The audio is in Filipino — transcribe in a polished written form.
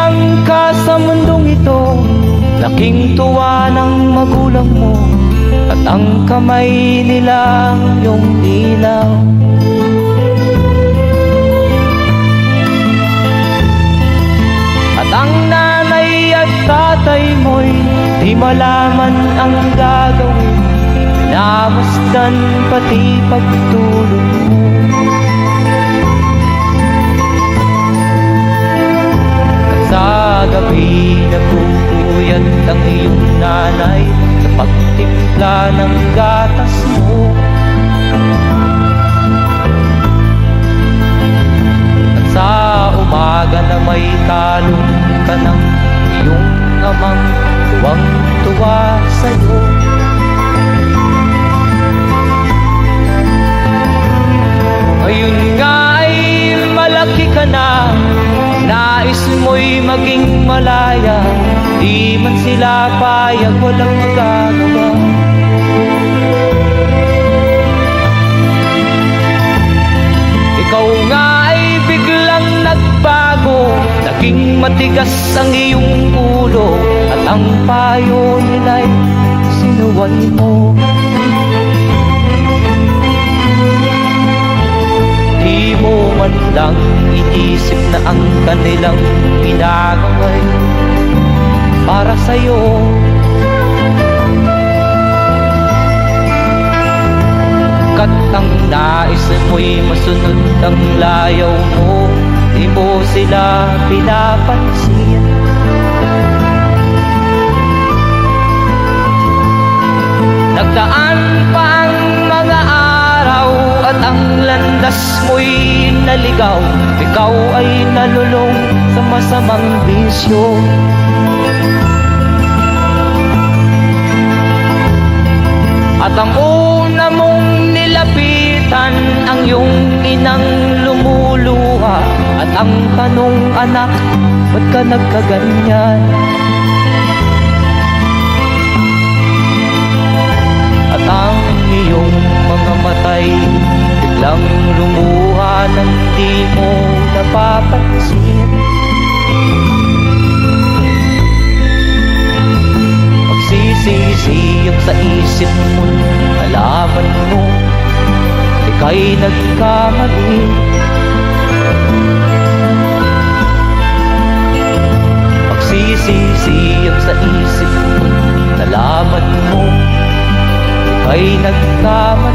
bilang ka sa mundong ito, laking tuwa ng magulang mo, at ang kamay nila ang iyong ilaw. At ang nanay at tatay mo'y di malaman ang gagawin, pinamasdan pati pagtulog mo. At sa gabi nagpupuyat ang iyong nanay sa pagtimpla ng gatas mo. At sa umaga na may talong ka ng iyong amang tuwang-tuwa sa'yo. Ngayon nga ay malaki ka na, nais mo'y maging malaya, di man sila payag, walang magagawa. Ikaw nga ay biglang nagbago, naging matigas ang iyong ulo, at ang payo nila'y sinuway mo. Di mo man lang iisip na ang kanilang ginagawa'y para sa'yo. Kat ang nais mo'y masunod ang layaw mo, di mo sila pinapansin. Nagdaan pa ang mga araw at ang landas mo'y naligaw, ikaw ay nalulong sa masamang bisyo. At ang una mong nilapitan ang iyong inang lumuluha, at ang tanong, anak, ba't ka nagkaganyan? At ang iyong mga matay biglang lumuha nang di mo napapansin. Magsisisiyag sa isip mo, nalaman mo ika'y nagkamali. Magsisisiyag sa isip mo, nalaman mo ika'y nagkamali.